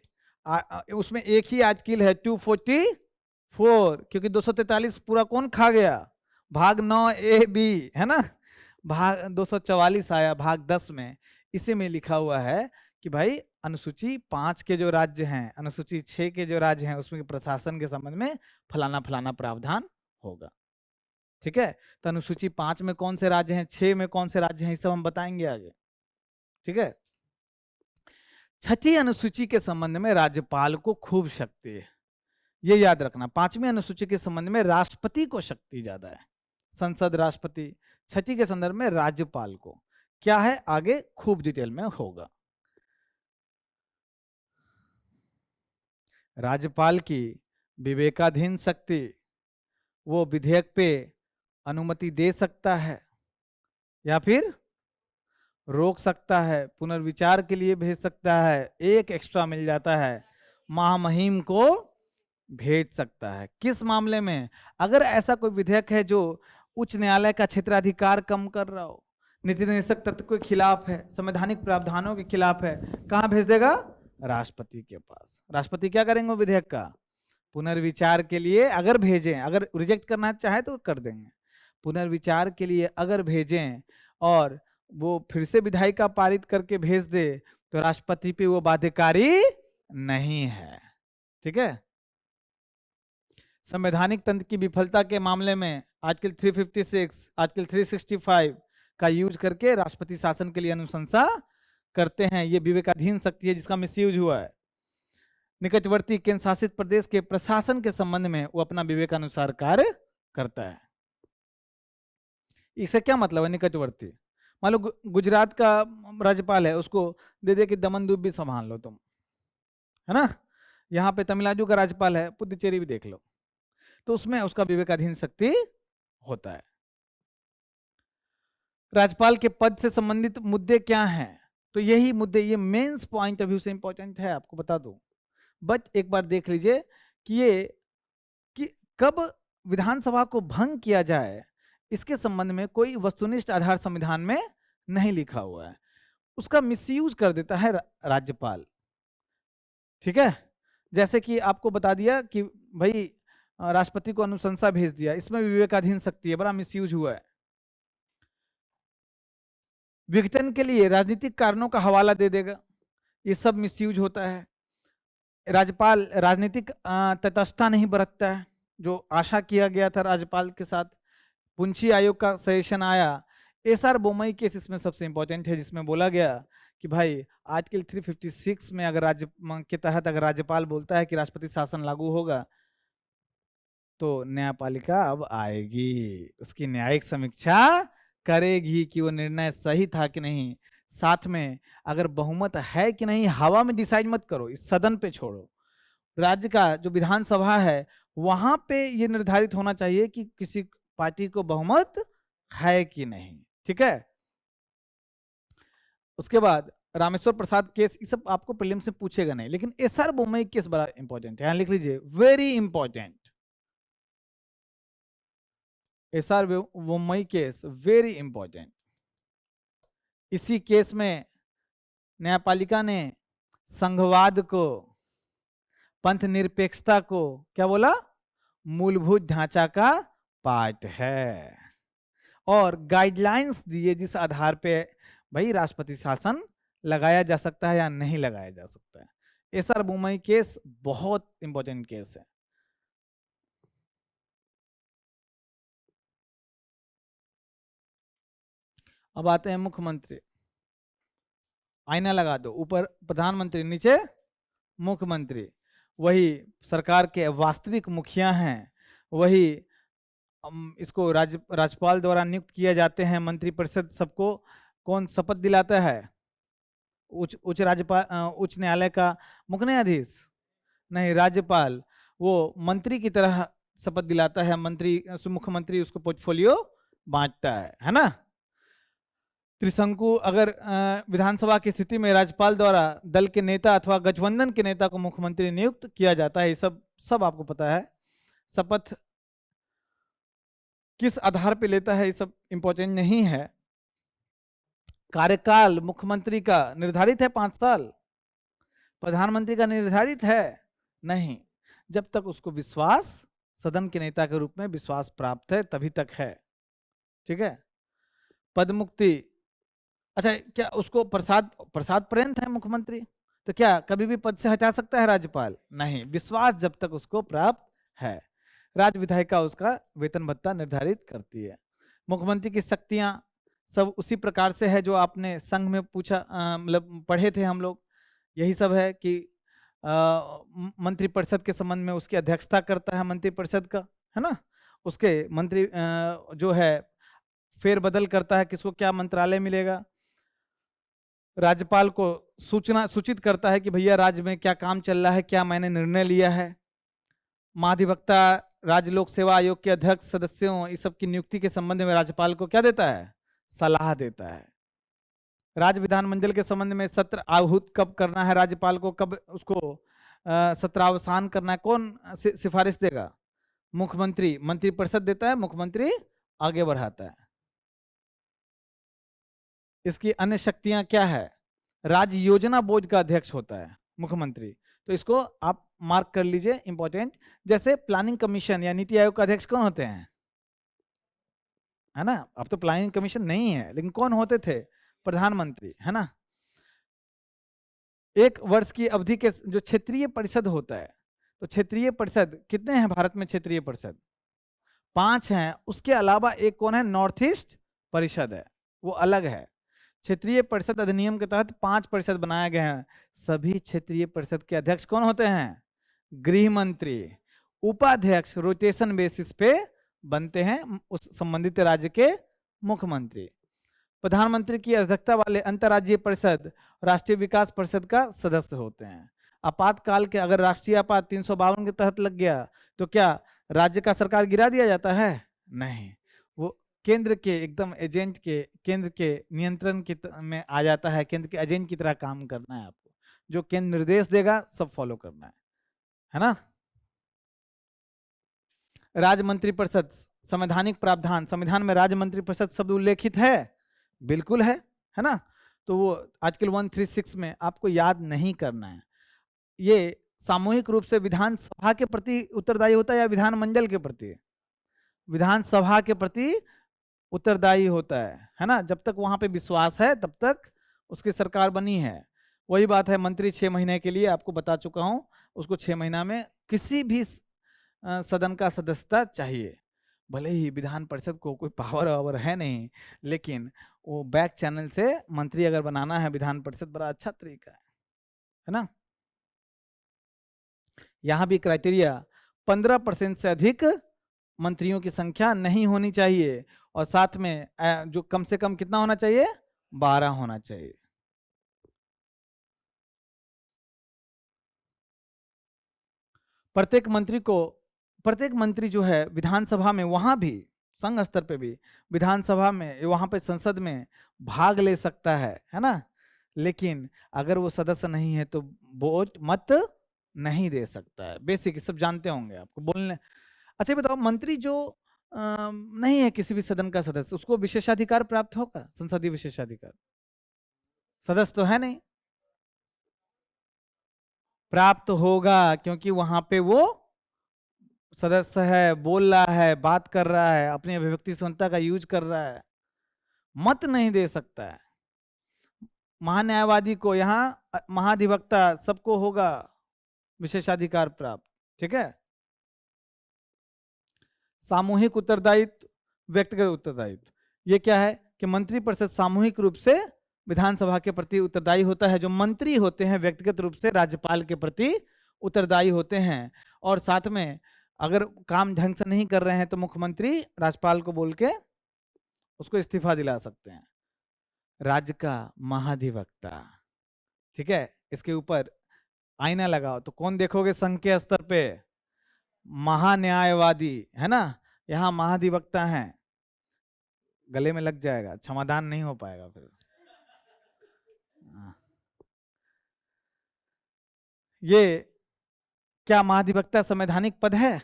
उसमें एक ही आर्टिकल है 244, क्योंकि 243 पूरा कौन खा गया? भाग 9A-B, है ना। भाग 244 आया भाग 10 में। इसी में लिखा हुआ है कि भाई अनुसूची 5 के जो राज्य हैं, अनुसूची 6 के जो राज्य हैं, उसमें प्रशासन के संबंध में फलाना फलाना प्रावधान होगा। ठीक है, तो अनुसूची 5 में कौन से राज्य हैं, 6 में कौन से राज्य हैं, ये सब हम बताएंगे आगे। ठीक है, छठी अनुसूची के संबंध में राज्यपाल को खूब शक्ति है, ये याद रखना। 5वीं अनुसूची के संबंध में राष्ट्रपति को शक्ति ज्यादा है, संसद राष्ट्रपति। छठी के संदर्भ में राज्यपाल को क्या है, आगे खूब डिटेल में होगा। राज्यपाल की विवेकाधीन शक्ति, वो विधेयक पे अनुमति दे सकता है या फिर रोक सकता है, पुनर्विचार के लिए भेज सकता है, एक एक्स्ट्रा मिल जाता है, महामहिम को भेज सकता है। किस मामले में? अगर ऐसा कोई विधेयक है जो उच्च न्यायालय का क्षेत्राधिकार कम कर रहा हो, नीति निर्देशक तत्व के खिलाफ है, संवैधानिक प्रावधानों के खिलाफ है, कहां भेज देगा? राष्ट्रपति के पास। राष्ट्रपति क्या करेंगे विधेयक का? पुनर्विचार के लिए अगर भेजें, अगर रिजेक्ट करना चाहे तो कर देंगे, पुनर्विचार के लिए अगर भेजें और वो फिर से विधायिका पारित करके भेज दे तो राष्ट्रपति पे वो बाध्यकारी नहीं है। ठीक है, संवैधानिक तंत्र की विफलता के मामले में आर्टिकल 356, आर्टिकल 365 का यूज करके राष्ट्रपति शासन के लिए अनुशंसा करते हैं। ये विवेकाधीन शक्ति है जिसका मिसयूज हुआ है। निकटवर्ती केंद्र शासित प्रदेश के प्रशासन के संबंध में वो अपना विवेकानुसार कार्य करता है। इससे क्या मतलब है? निकटवर्ती, मान लो गुजरात का राज्यपाल है, उसको दे दे कि दमन द्वीप भी संभाल लो तुम, है ना। यहाँ पे तमिलनाडु का राज्यपाल है, पुदुचेरी भी देख लो, तो उसमें उसका विवेकाधीन शक्ति होता है। राज्यपाल के पद से संबंधित मुद्दे क्या हैं? तो यही मुद्दे, ये मेंस पॉइंट ऑफ व्यू से इंपॉर्टेंट है, आपको बता दूं। बट एक बार देख लीजिए कि ये कि कब विधानसभा को भंग किया जाए, इसके संबंध में कोई वस्तुनिष्ठ आधार संविधान में नहीं लिखा हुआ है। उसका मिसयूज कर देता है राज्यपाल। ठीक है, जैसे कि आपको बता दिया कि भाई राष्ट्रपति को अनुशंसा भेज दिया, इसमें विवेकाधीन शक्ति है, बड़ा मिसयूज हुआ है। विघटन के लिए राजनीतिक कारणों का हवाला दे देगा, ये सब मिसयूज होता है। राज्यपाल राजनीतिक तटस्थता नहीं बरतता है, जो आशा किया गया था राज्यपाल के साथ। पुंछी आयोग का सजेशन आया, एसआर बोमई केस इसमें सबसे इंपॉर्टेंट है, जिसमें बोला गया कि भाई आर्टिकल 356 में अगर राज्य के तहत अगर राज्यपाल बोलता है कि राष्ट्रपति शासन लागू होगा, तो न्यायपालिका अब आएगी, उसकी न्यायिक समीक्षा करेगी कि वो निर्णय सही था कि नहीं। साथ में अगर बहुमत है कि नहीं, हवा में डिसाइड मत करो, इस सदन पे छोड़ो। राज्य का जो विधानसभा है वहां पे ये निर्धारित होना चाहिए कि किसी पार्टी को बहुमत है कि नहीं। ठीक है, उसके बाद रामेश्वर प्रसाद केस, ये सब आपको प्रीलिम्स में पूछेगा नहीं, लेकिन एसआर बोमई केस बड़ा इंपॉर्टेंट है, यहां लिख लीजिए, very important. SR Bommai case very important. इसी केस में न्यायपालिका ने संघवाद को, पंथ निरपेक्षता को क्या बोला, मूलभूत ढांचा का पार्ट है, और गाइडलाइंस दिए जिस आधार पे भाई राष्ट्रपति शासन लगाया जा सकता है या नहीं लगाया जा सकता है। एसआर बोमई केस बहुत इंपॉर्टेंट केस है। अब आते हैं मुख्यमंत्री। आईना लगा दो, ऊपर प्रधानमंत्री, नीचे मुख्यमंत्री, वही सरकार के वास्तविक मुखिया हैं, वही इसको राज्यपाल द्वारा नियुक्त किए जाते हैं। मंत्रिपरिषद सबको कौन शपथ दिलाता है? उच्च न्यायालय का मुख्य न्यायाधीश नहीं, राज्यपाल। वो मंत्री की तरह शपथ दिलाता है, मुख्यमंत्री उसको पोर्टफोलियो बांटता है ना। त्रिशंकु अगर विधानसभा की स्थिति में राज्यपाल द्वारा दल के नेता अथवा गठबंधन के नेता को मुख्यमंत्री नियुक्त किया जाता है, ये सब आपको पता है। शपथ किस आधार पे लेता है ये सब इंपॉर्टेंट नहीं है। कार्यकाल मुख्यमंत्री का निर्धारित है 5 साल, प्रधानमंत्री का निर्धारित है नहीं, जब तक उसको विश्वास, सदन के नेता के रूप में विश्वास प्राप्त है तभी तक है। ठीक है, पद मुक्ति, अच्छा क्या उसको प्रसाद पर्यंत है मुख्यमंत्री, तो क्या कभी भी पद से हटा सकता है राज्यपाल? नहीं, विश्वास जब तक उसको प्राप्त है। राज्य विधायिका उसका वेतन भत्ता निर्धारित करती है। मुख्यमंत्री की शक्तियां सब उसी प्रकार से है जो आपने संघ में पूछा, मतलब पढ़े थे हम लोग। यही सब है कि मंत्रिपरिषद के संबंध में उसकी अध्यक्षता करता है मंत्रिपरिषद का, है ना। उसके मंत्री जो है फेरबदल करता है, किसको क्या मंत्रालय मिलेगा। राज्यपाल को सूचित करता है कि भैया राज्य में क्या काम चल रहा है, क्या मैंने निर्णय लिया है। महाधिवक्ता राज्य लोक सेवा आयोग के अध्यक्ष सदस्यों इस सब की नियुक्ति के संबंध में राज्यपाल को क्या देता है? सलाह देता है। राज्य विधानमंडल के संबंध में सत्र आहूत कब करना है राज्यपाल को, कब उसको सत्रावसान करना है, कौन सिफारिश देगा? मुख्यमंत्री। मंत्रिपरिषद देता है, मुख्यमंत्री आगे बढ़ाता है। इसकी अन्य शक्तियां क्या है? राज्य योजना बोर्ड का अध्यक्ष होता है मुख्यमंत्री, तो इसको आप मार्क कर लीजिए, इंपॉर्टेंट। जैसे प्लानिंग कमीशन या नीति आयोग का अध्यक्ष कौन होते हैं? है ना, अब तो प्लानिंग कमीशन नहीं है, लेकिन कौन होते थे? प्रधानमंत्री, है ना। 1 वर्ष की अवधि के जो क्षेत्रीय परिषद होता है, तो क्षेत्रीय परिषद कितने हैं भारत में? क्षेत्रीय परिषद 5 हैं। उसके अलावा एक कौन है? नॉर्थ ईस्ट परिषद है, वो अलग है। क्षेत्रीय परिषद अधिनियम के तहत 5 परिषद बनाए गए हैं। सभी क्षेत्रीय परिषद के अध्यक्ष कौन होते हैं? गृह मंत्री। उपाध्यक्ष रोटेशन बेसिस पे बनते हैं उस संबंधित राज्य के मुख्यमंत्री। प्रधानमंत्री की अध्यक्षता वाले अंतर्राज्यीय परिषद राष्ट्रीय विकास परिषद का सदस्य होते हैं। आपातकाल के अगर राष्ट्रीय आपात 352 के तहत लग गया तो क्या राज्य का सरकार गिरा दिया जाता है? नहीं, वो केंद्र के एकदम एजेंट के, केंद्र के नियंत्रण में आ जाता है, केंद्र के एजेंट की तरह काम करना है आपको। जो केंद्र निर्देश देगा सब फॉलो करना है ना। राज्य मंत्रिपरिषद, संवैधानिक प्रावधान, संविधान में राज्य मंत्रिपरिषद शब्द उल्लेखित है, बिल्कुल है ना। तो वो आर्टिकल 136 में आपको याद नहीं करना है। ये सामूहिक रूप से विधानसभा के प्रति उत्तरदायी होता है या विधानमंडल के प्रति? विधानसभा के प्रति उत्तरदायी होता है ना। जब तक वहां पे विश्वास है तब तक उसकी सरकार बनी है। वही बात है, मंत्री 6 महीने के लिए, आपको बता चुका हूं, उसको 6 महीना में किसी भी सदन का सदस्यता चाहिए। भले ही विधान परिषद को कोई पावर वावर है नहीं, लेकिन वो बैक चैनल से मंत्री अगर बनाना है विधान परिषद, बड़ा अच्छा तरीका है ना। यहां भी क्राइटेरिया 15% से अधिक मंत्रियों की संख्या नहीं होनी चाहिए, और साथ में जो कम से कम कितना होना चाहिए, 12 होना चाहिए। प्रत्येक मंत्री जो है विधानसभा में, वहां भी संघ स्तर पे भी विधानसभा में, वहां पे संसद में भाग ले सकता है ना। लेकिन अगर वो सदस्य नहीं है तो वोट मत नहीं दे सकता है। बेसिक सब जानते होंगे आपको बोलने। अच्छा बताओ, मंत्री जो नहीं है किसी भी सदन का सदस्य, उसको विशेषाधिकार प्राप्त होगा? संसदीय विशेषाधिकार सदस्य तो है नहीं, प्राप्त होगा, क्योंकि वहां पे वो सदस्य है, बोल रहा है, बात कर रहा है, अपनी अभिव्यक्ति स्वतंत्रता का यूज कर रहा है। मत नहीं दे सकता है। महान्यायवादी को, यहाँ महाधिवक्ता, सबको होगा विशेषाधिकार प्राप्त। ठीक है। सामूहिक उत्तरदायित्व, व्यक्तिगत उत्तरदायित्व, ये क्या है कि मंत्रिपरिषद सामूहिक रूप से विधानसभा के प्रति उत्तरदायी होता है। जो मंत्री होते हैं व्यक्तिगत रूप से राज्यपाल के प्रति उत्तरदायी होते हैं, और साथ में अगर काम ढंग से नहीं कर रहे हैं तो मुख्यमंत्री राज्यपाल को बोल के उसको इस्तीफा दिला सकते हैं। राज्य का महाधिवक्ता, ठीक है, इसके ऊपर आईना लगाओ तो कौन देखोगे? संघ के स्तर पे महान्यायवादी, है ना। यहाँ महाधिवक्ता हैं, गले में लग जाएगा, क्षमादान नहीं हो पाएगा फिर। ये क्या महाधिवक्ता संवैधानिक पद है?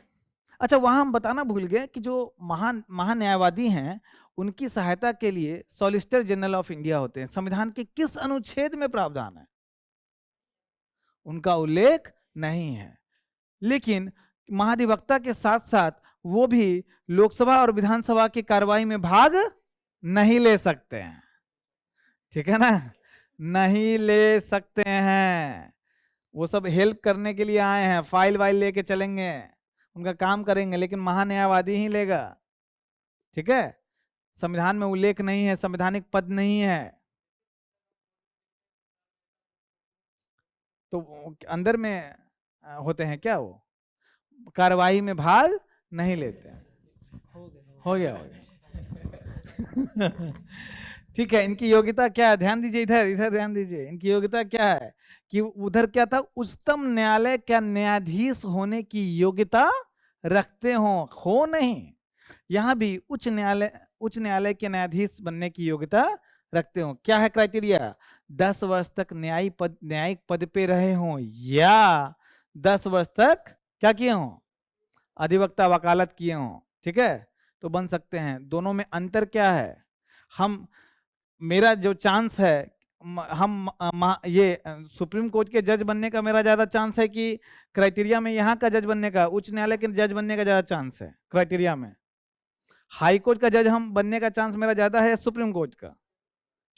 अच्छा, वहां हम बताना भूल गए कि जो महान्यायवादी हैं उनकी सहायता के लिए सॉलिसिटर जनरल ऑफ इंडिया होते हैं। संविधान के किस अनुच्छेद में प्रावधान है? उनका उल्लेख नहीं है। लेकिन महाधिवक्ता के साथ साथ वो भी लोकसभा और विधानसभा की कार्रवाई में भाग नहीं ले सकते हैं। ठीक है ना, नहीं ले सकते हैं। वो सब हेल्प करने के लिए आए हैं, फाइल वाइल लेके चलेंगे, उनका काम करेंगे, लेकिन महान्यायवादी ही लेगा। ठीक है, संविधान में उल्लेख नहीं है, संवैधानिक पद नहीं है। तो अंदर में होते हैं क्या, वो कार्रवाई में भाग नहीं लेते हैं। हो गया ठीक है। इनकी योग्यता क्या है? ध्यान दीजिए, इधर ध्यान दीजिए। इनकी योग्यता क्या है कि उधर क्या था, उच्चतम न्यायालय क्या न्यायाधीश होने की योग्यता रखते हो नहीं। यहाँ भी उच्च न्यायालय के न्यायाधीश बनने की योग्यता रखते हो। क्या है क्राइटेरिया? 10 वर्ष तक न्यायिक पद पे रहे हों, या 10 वर्ष तक क्या किए हों? अधिवक्ता वकालत किए हों। ठीक है, तो बन सकते हैं। दोनों में अंतर क्या है? मेरा जो चांस है, ये सुप्रीम कोर्ट के जज बनने का मेरा ज्यादा चांस है कि क्राइटेरिया में यहाँ का जज बनने का, उच्च न्यायालय के जज बनने का ज्यादा चांस है क्राइटेरिया में। हाई कोर्ट का जज हम बनने का चांस मेरा ज्यादा है सुप्रीम कोर्ट का।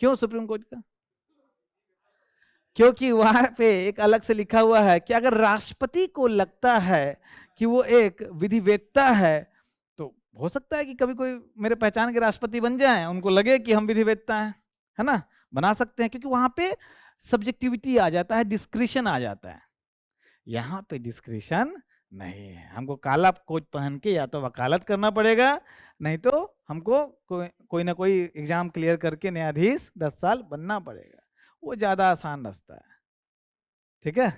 क्यों सुप्रीम कोर्ट का? क्योंकि वहां पे एक अलग से लिखा हुआ है कि अगर राष्ट्रपति को लगता है कि वो एक विधिवेत्ता है, तो हो सकता है कि कभी कोई मेरे पहचान के राष्ट्रपति बन जाए, उनको लगे कि हम विधिवेत्ता हैं, है ना, बना सकते हैं। क्योंकि वहां पे सब्जेक्टिविटी आ जाता है, डिस्क्रिशन आ जाता है। यहाँ पे डिस्क्रिशन नहीं है। हमको काला कोट पहन के या तो वकालत करना पड़ेगा, नहीं तो हमको कोई ना कोई एग्जाम क्लियर करके न्यायाधीश 10 साल बनना पड़ेगा। वो ज्यादा आसान रास्ता है। ठीक है,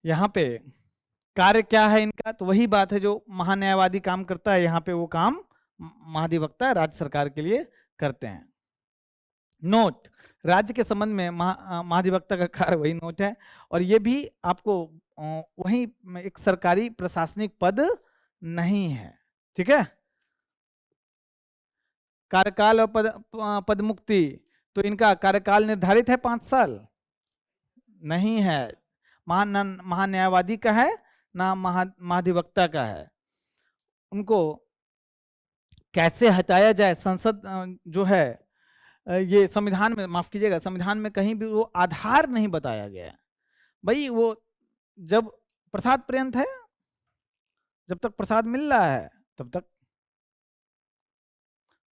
यहाँ पे कार्य क्या है इनका, तो वही बात है जो महान्यायवादी काम करता है, यहाँ पे वो काम महाधिवक्ता राज्य सरकार के लिए करते हैं। नोट, राज्य के संबंध में महाधिवक्ता का कार्य वही नोट है, और ये भी आपको वही एक सरकारी प्रशासनिक पद नहीं है, ठीक है। कार्यकाल और पद मुक्ति, तो इनका कार्यकाल निर्धारित है 5 साल नहीं है, महान्यायवादी का है ना महाधिवक्ता का है। उनको कैसे हटाया जाए, संसद जो है ये संविधान में, माफ कीजिएगा, संविधान में कहीं भी वो आधार नहीं बताया गया है। भाई वो जब प्रसाद पर्यंत है, जब तक प्रसाद मिल रहा है तब तक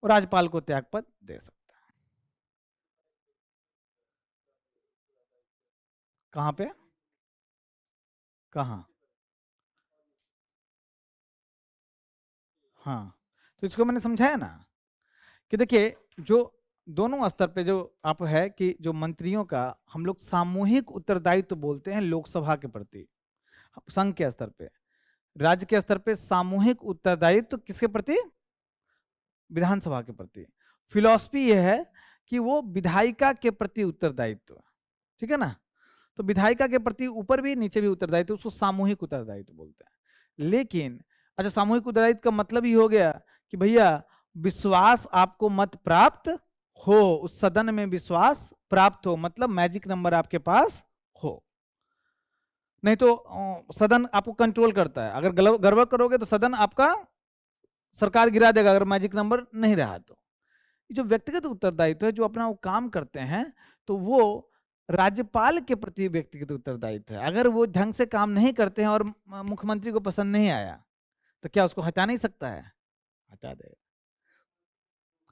राज्यपाल को त्यागपत्र दे सकता है। कहां पे, कहां? हाँ, तो इसको मैंने समझाया ना कि देखिए, जो दोनों स्तर पे जो आप है कि जो मंत्रियों का हम लोग सामूहिक उत्तरदायित्व बोलते हैं लोकसभा के प्रति, संघ के स्तर पे, राज्य के स्तर पे सामूहिक उत्तरदायित्व किसके प्रति, विधानसभा के प्रति। फिलॉसफी यह है कि वो विधायिका के प्रति उत्तरदायित्व, ठीक है ना, तो विधायिका के प्रति ऊपर भी नीचे भी उत्तरदायित्व, उसको सामूहिक उत्तरदायित्व बोलते हैं। लेकिन अच्छा, सामूहिक उत्तरदायित्व का मतलब ही हो गया कि भैया विश्वास आपको मत प्राप्त हो, उस सदन में विश्वास प्राप्त हो, मतलब मैजिक नंबर आपके पास हो, नहीं तो सदन आपको कंट्रोल करता है। अगर गड़बड़ करोगे तो सदन आपका सरकार गिरा देगा, अगर मैजिक नंबर नहीं रहा तो। जो व्यक्तिगत उत्तरदायित्व है, जो अपना वो काम करते हैं, तो वो राज्यपाल के प्रति व्यक्तिगत उत्तरदायित्व है। अगर वो ढंग से काम नहीं करते हैं और मुख्यमंत्री को पसंद नहीं आया तो क्या उसको हटा नहीं सकता है? हटा देगा।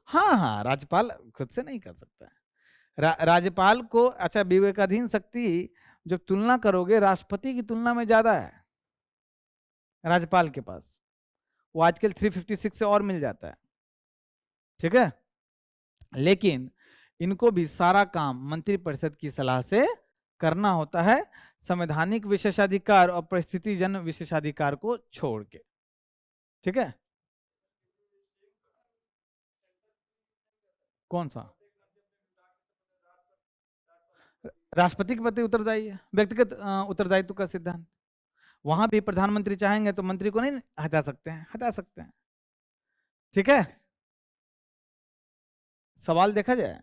हाँ हाँ, राज्यपाल खुद से नहीं कर सकता है। राज्यपाल को, अच्छा, विवेकाधीन शक्ति जब तुलना करोगे राष्ट्रपति की तुलना में ज्यादा है राज्यपाल के पास, वो आजकल 356 से और मिल जाता है, ठीक है। लेकिन इनको भी सारा काम मंत्रिपरिषद की सलाह से करना होता है, संवैधानिक विशेषाधिकार और परिस्थितिजन्य विशेषाधिकार को छोड़ के, ठीक है। कौन सा? राष्ट्रपति के प्रति उत्तरदायी है, व्यक्तिगत उत्तरदायित्व का सिद्धांत। वहां भी प्रधानमंत्री चाहेंगे तो मंत्री को नहीं हटा सकते हैं, हटा सकते हैं, ठीक है। सवाल देखा जाए,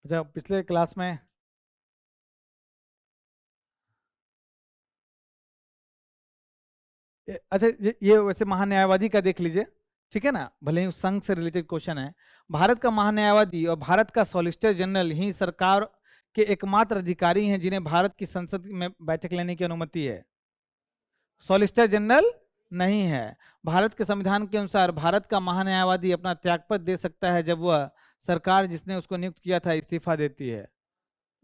अच्छा, पिछले क्लास में अच्छा, ये वैसे महान्यायवादी का देख लीजिए, ठीक है ना, भले ही संघ से रिलेटेड क्वेश्चन है। भारत का महान्यायवादी और भारत का सॉलिसिटर जनरल ही सरकार के एकमात्र अधिकारी हैं जिन्हें भारत की संसद में बैठक लेने की अनुमति है। सॉलिसिटर जनरल नहीं है। भारत के संविधान के अनुसार भारत का महान्यायवादी अपना त्यागपत्र दे सकता है जब वह सरकार जिसने उसको नियुक्त किया था इस्तीफा देती है,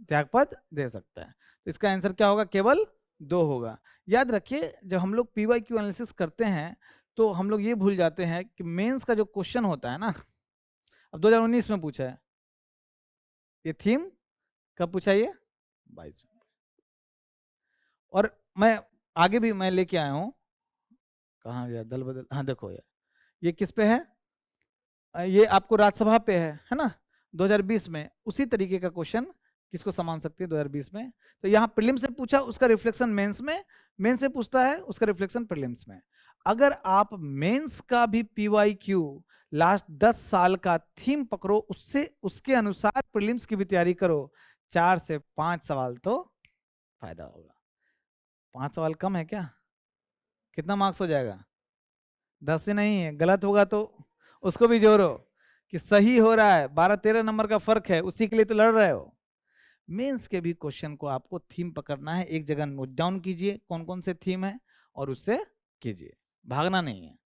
त्यागपत्र दे सकता है। तो इसका आंसर क्या होगा? केवल 2 होगा। याद रखिए, जब हम लोग PYQ एनालिसिस करते हैं तो हम लोग ये भूल जाते हैं कि मेंस का जो क्वेश्चन होता है ना, अब 2019 में पूछा है, ये थीम कब पूछा? ये 22 में। और मैं आगे भी मैं लेके आया हूँ, कहाँ गया दल बदल, हाँ देखो ये किस पे है, ये आपको राज्यसभा पे है ना, 2020 में उसी तरीके का क्वेश्चन किसको समान सकती है 2020 में। तो यहाँ प्रीलिम्स से पूछा, उसका रिफ्लेक्शन मेंस में, मेंस से पूछता है उसका रिफ्लेक्शन प्रीलिम्स में। अगर आप मेंस का भी PYQ लास्ट 10 साल का थीम पकड़ो, उससे उसके अनुसार प्रीलिम्स की भी तैयारी करो, 4 से 5 सवाल तो फायदा होगा। 5 सवाल कम है क्या? कितना मार्क्स हो जाएगा? 10 से नहीं है, गलत होगा तो उसको भी जोड़ो कि सही हो रहा है, 12-13 नंबर का फर्क है, उसी के लिए तो लड़ रहे हो। मेंस के भी क्वेश्चन को आपको थीम पकड़ना है, एक जगह नोट डाउन कीजिए कौन कौन से थीम है और उससे कीजिए, भागना नहीं है।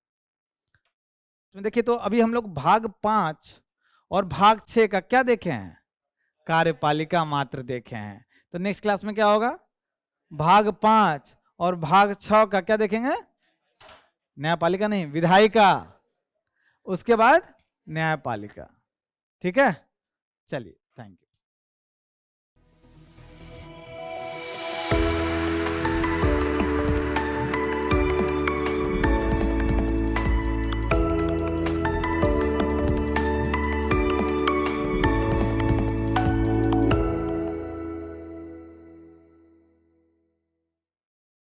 तो देखिए, तो अभी हम लोग भाग 5 और भाग 6 का क्या देखे हैं? कार्यपालिका मात्र देखे हैं। तो नेक्स्ट क्लास में क्या होगा? भाग 5 और भाग 6 का क्या देखेंगे? न्यायपालिका नहीं, विधायिका। उसके बाद न्यायपालिका। ठीक है, चलिए।